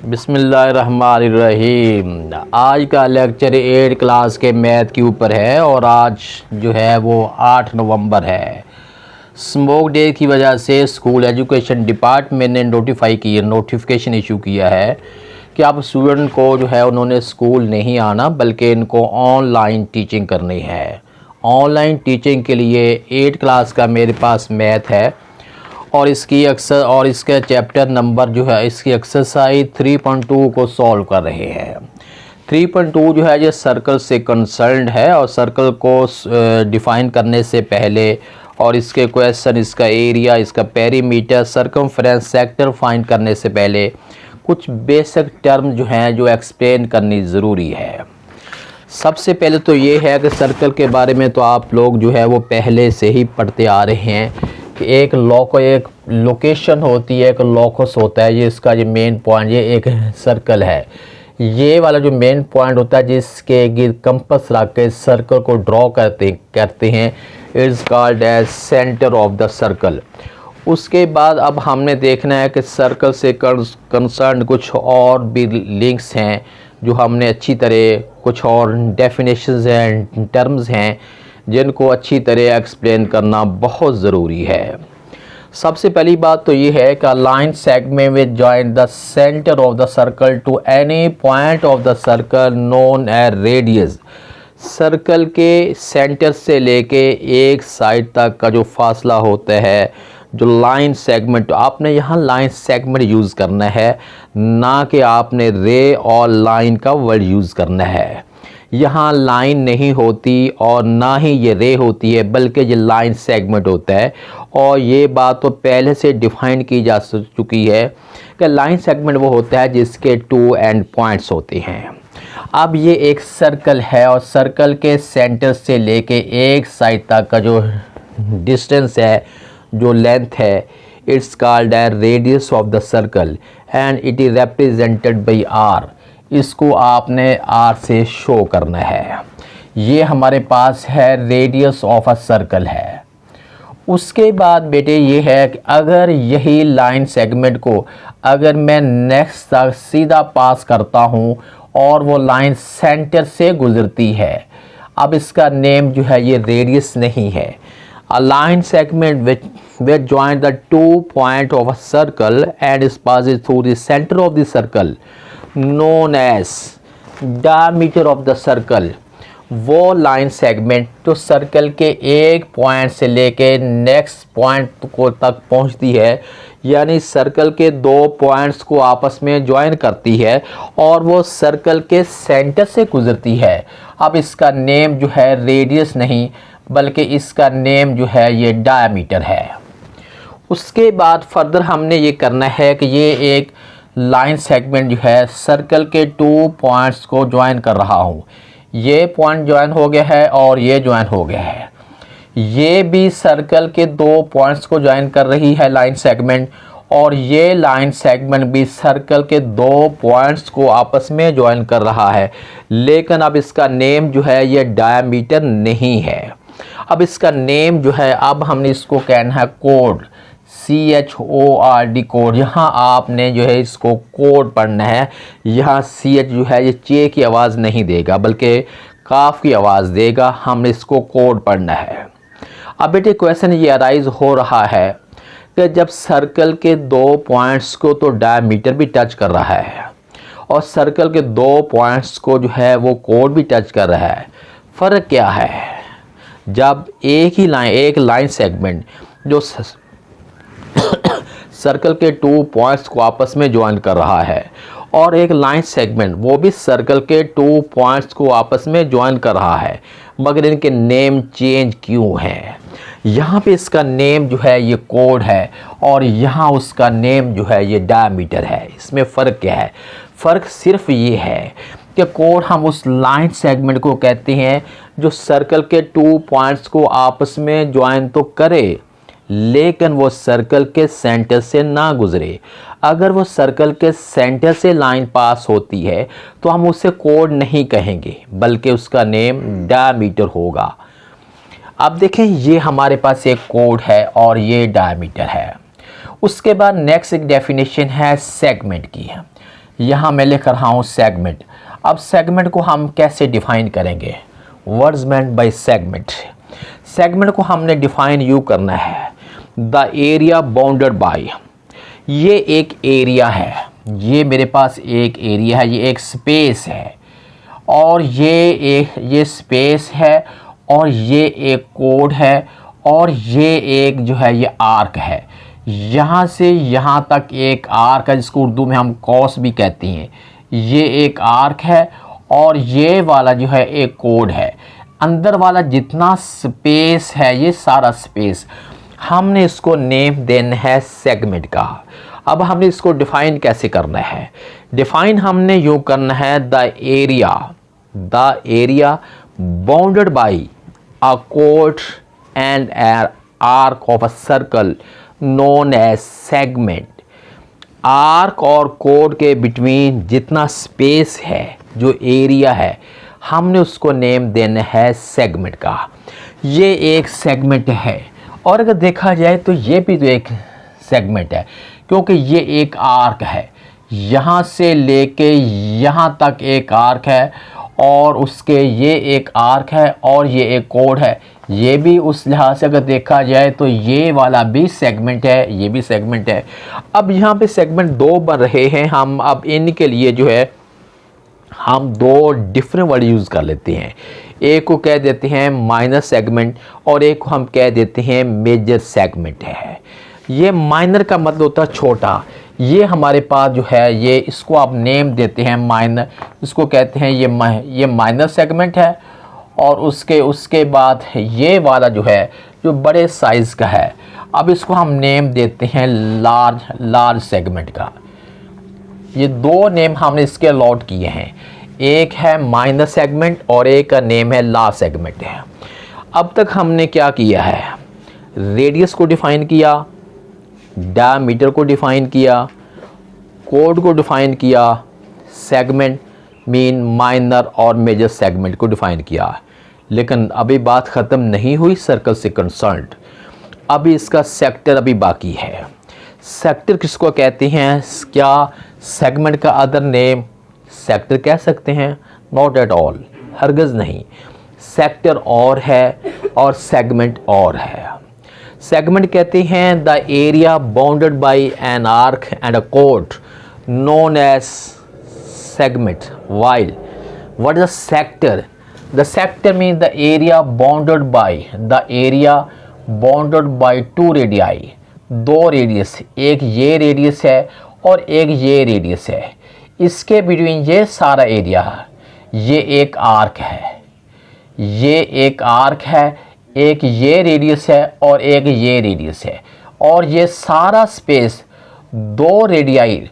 बिस्मिल्लाहिर्रहमानिर्रहीम। आज का लेक्चर 8 क्लास के मैथ के ऊपर है और आज जो है वो 8 नवंबर है। स्मोक डे की वजह से स्कूल एजुकेशन डिपार्टमेंट ने नोटिफिकेशन इशू किया है कि अब स्टूडेंट को जो है उन्होंने स्कूल नहीं आना बल्कि इनको ऑनलाइन टीचिंग करनी है। ऑनलाइन टीचिंग के लिए 8 क्लास का मेरे पास मैथ है और इसका चैप्टर नंबर जो है इसकी एक्सरसाइज 3.2 को सॉल्व कर रहे हैं। 3.2 जो है ये सर्कल से कंसर्न्ड है और सर्कल को डिफ़ाइन करने से पहले और इसके क्वेश्चन, इसका एरिया, इसका पेरीमीटर, सर्कमफ्रेंस, सेक्टर फाइंड करने से पहले कुछ बेसिक टर्म जो हैं जो एक्सप्लेन करनी ज़रूरी है। सबसे पहले तो ये है कि सर्कल के बारे में तो आप लोग जो है वो पहले से ही पढ़ते आ रहे हैं कि एक लोकेशन होती है, एक लोकस होता है। ये इसका जो मेन पॉइंट, ये एक सर्कल है। ये वाला जो मेन पॉइंट होता है जिसके गिर्द कंपास रख के सर्कल को ड्रॉ करते हैं, it's called as centre of the circle. उसके बाद अब हमने देखना है कि सर्कल से कंसर्न कुछ और भी लिंक्स हैं जो हमने अच्छी तरह, कुछ और डेफिनेशंस हैं, टर्म्स हैं जिनको अच्छी तरह एक्सप्लेन करना बहुत ज़रूरी है। सबसे पहली बात तो ये है कि line segment which join the centre of the circle to any point of the circle known as radius. Circle के सेंटर से लेके एक साइड तक का जो फासला होता है, जो लाइन सेगमेंट, आपने यहाँ लाइन सेगमेंट यूज़ करना है, ना कि आपने रे और लाइन का वर्ड यूज़ करना है। यहाँ लाइन नहीं होती और ना ही ये रे होती है, बल्कि ये लाइन सेगमेंट होता है। और ये बात तो पहले से डिफाइन की जा चुकी है कि लाइन सेगमेंट वो होता है जिसके 2 एंड पॉइंट्स होते हैं। अब ये एक सर्कल है और सर्कल के सेंटर से लेके एक साइड तक का जो डिस्टेंस है, जो लेंथ है, it's called as radius of the circle and it is represented by R. इसको आपने आर से शो करना है। ये हमारे पास है रेडियस ऑफ अ सर्कल है। उसके बाद बेटे ये है कि अगर यही लाइन सेगमेंट को अगर मैं नेक्स्ट तक सीधा पास करता हूँ और वो लाइन सेंटर से गुजरती है, अब इसका नेम जो है ये रेडियस नहीं है। A line segment which joins the 2 points of a circle and is passes through the center of the circle known as diameter of the circle। वो लाइन सेगमेंट तो सर्कल के एक पॉइंट से लेके नेक्स्ट पॉइंट को तक पहुंचती है, यानी सर्कल के 2 पॉइंट्स को आपस में ज्वाइन करती है और वो सर्कल के सेंटर से गुजरती है। अब इसका नेम जो है रेडियस नहीं बल्कि इसका नेम जो है ये डायमीटर है। उसके बाद फर्दर हमने ये करना है कि ये एक लाइन सेगमेंट जो है सर्कल के 2 पॉइंट्स को ज्वाइन कर रहा हूँ। ये पॉइंट ज्वाइन हो गया है और ये ज्वाइन हो गया है। ये भी सर्कल के 2 पॉइंट्स को ज्वाइन कर रही है लाइन सेगमेंट, और ये लाइन सेगमेंट भी सर्कल के 2 पॉइंट्स को आपस में ज्वाइन कर रहा है। लेकिन अब इसका नेम जो है ये डायमीटर नहीं है। अब इसका नेम जो है, अब हमने इसको कहना है कोड, CHORD कोड। यहाँ आपने जो है इसको कोड पढ़ना है। यहाँ CH जो है ये चे की आवाज़ नहीं देगा बल्कि काफ की आवाज़ देगा। हमने इसको कोड पढ़ना है। अब बेटे क्वेश्चन ये अराइज हो रहा है कि जब सर्कल के 2 पॉइंट्स को तो डायमीटर भी टच कर रहा है और सर्कल के 2 पॉइंट्स को जो है वो कोड भी टच कर रहा है, फ़र्क क्या है? जब एक लाइन सेगमेंट जो सर्कल के 2 पॉइंट्स को आपस में ज्वाइन कर रहा है और एक लाइन सेगमेंट वो भी सर्कल के 2 पॉइंट्स को आपस में ज्वाइन कर रहा है, मगर इनके नेम चेंज क्यों हैं? यहाँ पे इसका नेम जो है ये कोड है और यहाँ उसका नेम जो है ये डायमीटर है। इसमें फ़र्क क्या है? फ़र्क सिर्फ ये है कि कोड हम उस लाइन सेगमेंट को कहते हैं जो सर्कल के 2 पॉइंट्स को आपस में ज्वाइन तो करे लेकिन वो सर्कल के सेंटर से ना गुजरे। अगर वो सर्कल के सेंटर से लाइन पास होती है तो हम उसे कोड नहीं कहेंगे बल्कि उसका नेम डायमीटर होगा। अब देखें, ये हमारे पास एक कोड है और ये डायमीटर है। उसके बाद नेक्स्ट एक डेफिनेशन है सेगमेंट की है। यहाँ मैं लिख रहा हूँ सेगमेंट। अब सेगमेंट को हम कैसे डिफाइन करेंगे, words meant by segment. Segment को हमने डिफाइन यूँ करना है, द एरिया बाउंडेड बाय, ये एक एरिया है, ये मेरे पास एक एरिया है, ये एक स्पेस है, और ये स्पेस है, और ये एक कोड है, और ये एक जो है ये आर्क है। यहाँ से यहाँ तक एक आर्क है जिसको उर्दू में हम कॉस भी कहते हैं। ये एक आर्क है और ये वाला जो है एक कोड है। अंदर वाला जितना स्पेस है ये सारा स्पेस हमने इसको नेम देना है सेगमेंट का। अब हमने इसको डिफ़ाइन कैसे करना है, डिफ़ाइन हमने यूँ करना है the area bounded by a chord and an arc of a circle known as segment। Arc और कोड के बिटवीन जितना स्पेस है, जो एरिया है, हमने उसको नेम देना है सेगमेंट का। ये एक सेगमेंट है, और अगर देखा जाए तो ये भी तो एक सेगमेंट है, क्योंकि ये एक आर्क है, यहाँ से लेके यहाँ तक एक आर्क है, और उसके ये एक आर्क है, और ये एक कोड है। ये भी उस लिहाज से अगर देखा जाए तो ये वाला भी सेगमेंट है, ये भी सेगमेंट है। अब यहाँ पे सेगमेंट दो बन रहे हैं, हम अब इनके लिए जो है हम दो डिफरेंट वर्ड यूज़ कर लेते हैं। एक को कह देते हैं माइनर सेगमेंट, और एक को हम कह देते हैं मेजर सेगमेंट है। ये माइनर का मतलब होता है छोटा। ये हमारे पास जो है ये इसको आप नेम देते हैं माइनर, इसको कहते हैं ये माइनर सेगमेंट है। और उसके बाद ये वाला जो है जो बड़े साइज़ का है, अब इसको हम नेम देते हैं लार्ज सेगमेंट का। ये दो नेम हमने इसके अलॉट किए हैं, एक है माइनर सेगमेंट और एक का नेम है लार्ज सेगमेंट है। अब तक हमने क्या किया है, रेडियस को डिफ़ाइन किया, डायमीटर को डिफ़ाइन किया, कोड को डिफ़ाइन किया, सेगमेंट मीन माइनर और मेजर सेगमेंट को डिफ़ाइन किया। लेकिन अभी बात ख़त्म नहीं हुई सर्कल से कंसर्न्ड, अभी इसका सेक्टर अभी बाकी है। सेक्टर किसको कहते हैं, क्या सेगमेंट का अदर नेम सेक्टर कह सकते हैं? नॉट एट ऑल, हरगिज़ नहीं। सेक्टर और है और सेगमेंट और है। सेगमेंट कहते हैं the area bounded by an arc and a कोड known as segment, while what is a sector? The sector means the area bounded by two radii, दो रेडियस, एक ये रेडियस है और एक ये रेडियस है। इसके बिटवीन ये सारा एरिया, ये एक आर्क है, ये एक आर्क है, एक ये रेडियस है और एक ये रेडियस है, और ये सारा स्पेस दो रेडियाई,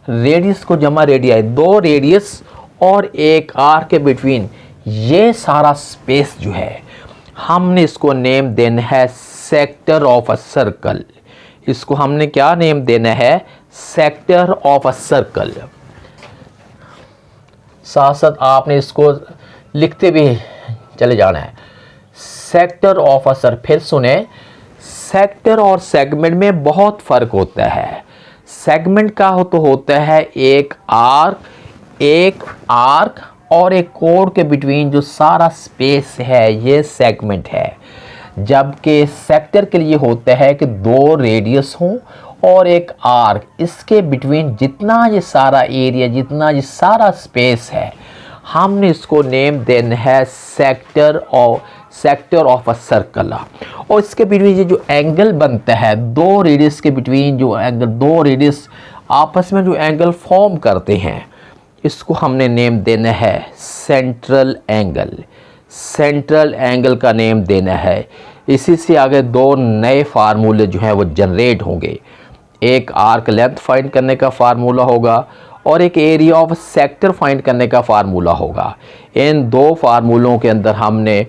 रेडियस को जमा रेडियाई, दो रेडियस और एक आर्क के बिटवीन ये सारा स्पेस जो है, हमने इसको नेम देना है सेक्टर ऑफ अ सर्कल। इसको हमने क्या नेम देना है, सेक्टर ऑफ अ सर्कल। साथ साथ आपने इसको लिखते भी चले जाना है, सेक्टर ऑफ अ सर्कल। फिर सुने, सेक्टर और सेगमेंट में बहुत फ़र्क होता है। सेगमेंट का तो होता है एक आर्क और एक कोड के बिटवीन जो सारा स्पेस है, ये सेगमेंट है। जबकि सेक्टर के लिए होता है कि दो रेडियस हों और एक आर्क, इसके बिटवीन जितना ये सारा एरिया, जितना ये सारा स्पेस है, हमने इसको नेम देना है सेक्टर ऑफ अ सर्कल। और इसके बिटवीन ये जो एंगल बनता है, दो रेडियस के बिटवीन जो एंगल, दो रेडियस आपस में जो एंगल फॉर्म करते हैं, इसको हमने नेम देना है सेंट्रल एंगल। सेंट्रल एंगल का नेम देना है। इसी से आगे दो नए फार्मूले जो हैं वो जनरेट होंगे। एक आर्क लेंथ फाइंड करने का फार्मूला होगा और एक एरिया ऑफ सेक्टर फाइंड करने का फार्मूला होगा। इन दो फार्मूलों के अंदर हमने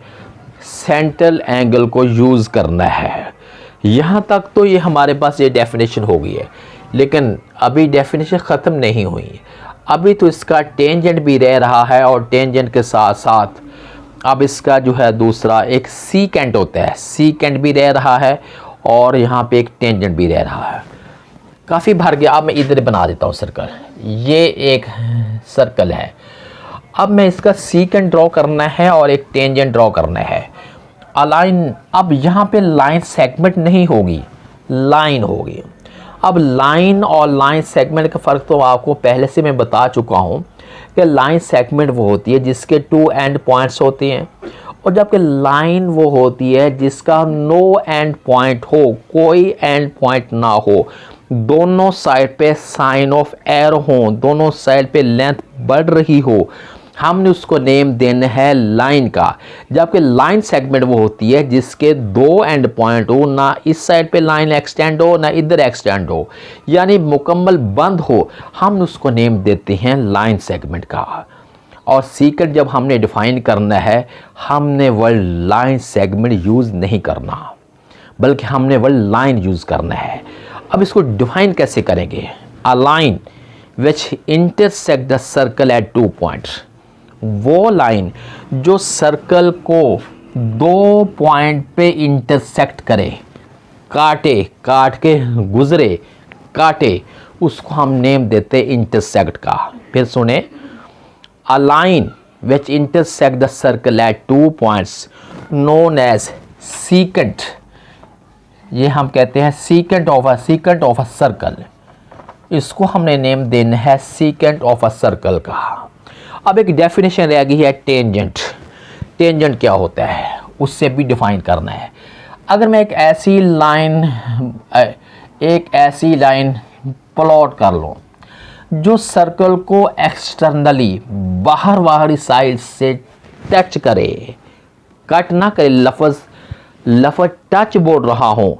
सेंट्रल एंगल को यूज़ करना है। यहाँ तक तो ये हमारे पास ये डेफिनेशन हो गई है, लेकिन अभी डेफिनेशन ख़त्म नहीं हुई। अभी तो इसका टेंजेंट भी रह रहा है, और टेंजेंट के साथ साथ अब इसका जो है दूसरा एक सीकेंट होता है, सीकेंट भी रह रहा है और यहाँ पे एक टेंजेंट भी रह रहा है। काफ़ी भर गया। अब मैं इधर बना देता हूँ सर्कल। ये एक सर्कल है। अब मैं इसका सीकेंट ड्रॉ करना है और एक टेंजेंट ड्रॉ करना है। अलाइन, अब यहाँ पे लाइन सेगमेंट नहीं होगी, लाइन होगी। अब लाइन और लाइन सेगमेंट का फ़र्क तो आपको पहले से मैं बता चुका हूँ कि लाइन सेगमेंट वो होती है जिसके 2 एंड पॉइंट्स होते हैं, और जबकि लाइन वो होती है जिसका नो एंड पॉइंट हो, कोई एंड पॉइंट ना हो, दोनों साइड पे साइन ऑफ एरो हो, दोनों साइड पे लेंथ बढ़ रही हो, हमने उसको नेम देना है लाइन का। जबकि लाइन सेगमेंट वो होती है जिसके 2 एंड पॉइंट हो, ना इस साइड पे लाइन एक्सटेंड हो ना इधर एक्सटेंड हो, यानी मुकम्मल बंद हो, हम उसको नेम देते हैं लाइन सेगमेंट का। और सीक्रेट जब हमने डिफाइन करना है, हमने वर्ड लाइन सेगमेंट यूज़ नहीं करना, बल्कि हमने वर्ड लाइन यूज़ करना है। अब इसको डिफाइन कैसे करेंगे? अ line which intersect the circle at 2 points, वो लाइन जो सर्कल को 2 पॉइंट पे इंटरसेक्ट करे, काटे, काट के गुजरे, काटे, उसको हम नेम देते इंटरसेक्ट का। फिर सुने, a line which intersect the circle at 2 points known as secant, ये हम कहते हैं सीकेंट ऑफ अ सर्कल, इसको हमने नेम देना है सीकेंट ऑफ अ सर्कल का। अब एक डेफिनेशन रह गई है टेंजेंट। टेंजेंट क्या होता है उससे भी डिफाइन करना है। अगर मैं एक ऐसी लाइन प्लॉट कर लूँ जो सर्कल को एक्सटर्नली बाहरी साइड से टच करे, कट ना करे, लफ्ज़ टच बोल रहा हूँ,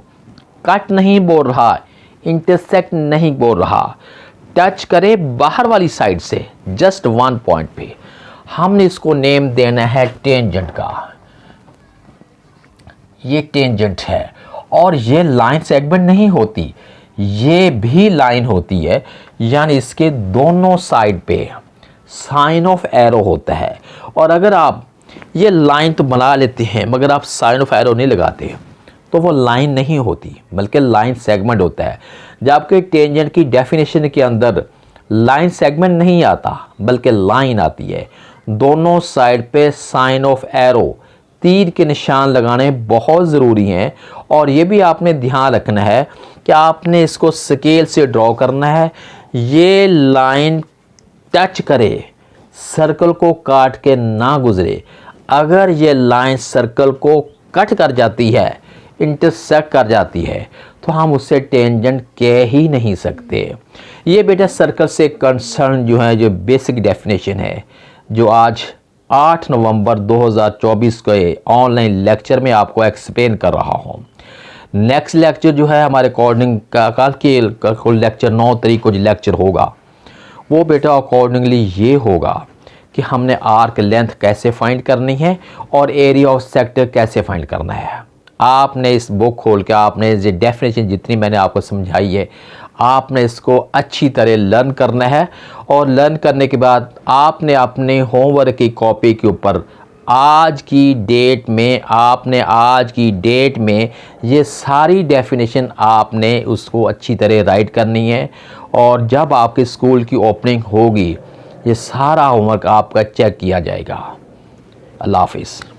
कट नहीं बोल रहा, इंटरसेक्ट नहीं बोल रहा, टच करे बाहर वाली साइड से जस्ट 1 पॉइंट पे, हमने इसको नेम देना है टेंजेंट का। ये टेंजेंट है और ये लाइन सेगमेंट नहीं होती, ये भी लाइन होती है, यानी इसके दोनों साइड पे साइन ऑफ एरो होता है। और अगर आप ये लाइन तो बना लेते हैं मगर आप साइन ऑफ एरो नहीं लगाते तो वो लाइन नहीं होती बल्कि लाइन सेगमेंट होता है। जबकि टेंजेंट की डेफिनेशन के अंदर लाइन सेगमेंट नहीं आता बल्कि लाइन आती है। दोनों साइड पे साइन ऑफ एरो, तीर के निशान लगाने बहुत ज़रूरी हैं। और ये भी आपने ध्यान रखना है कि आपने इसको स्केल से ड्रॉ करना है। ये लाइन टच करे, सर्कल को काट के ना गुजरे। अगर ये लाइन सर्कल को कट कर जाती है, इंटरसेक्ट कर जाती है, तो हम उससे टेंजेंट कह ही नहीं सकते। ये बेटा सर्कल से कंसर्न जो है, जो बेसिक डेफिनेशन है, जो आज 8 नवंबर 2024 के ऑनलाइन लेक्चर में आपको एक्सप्लेन कर रहा हूँ। नेक्स्ट लेक्चर जो है हमारे अकॉर्डिंग कल के लेक्चर 9 तारीख को जो लेक्चर होगा वो बेटा अकॉर्डिंगली ये होगा कि हमने आर्क लेंथ कैसे फाइंड करनी है और एरिया ऑफ सेक्टर कैसे फाइंड करना है। आपने इस बुक खोल के आपने ये डेफिनेशन जितनी मैंने आपको समझाई है, आपने इसको अच्छी तरह लर्न करना है। और लर्न करने के बाद आपने अपने होमवर्क की कॉपी के ऊपर आज की डेट में ये सारी डेफिनेशन आपने उसको अच्छी तरह राइट करनी है। और जब आपके स्कूल की ओपनिंग होगी ये सारा होमवर्क आपका चेक किया जाएगा। अल्लाह हाफिज़।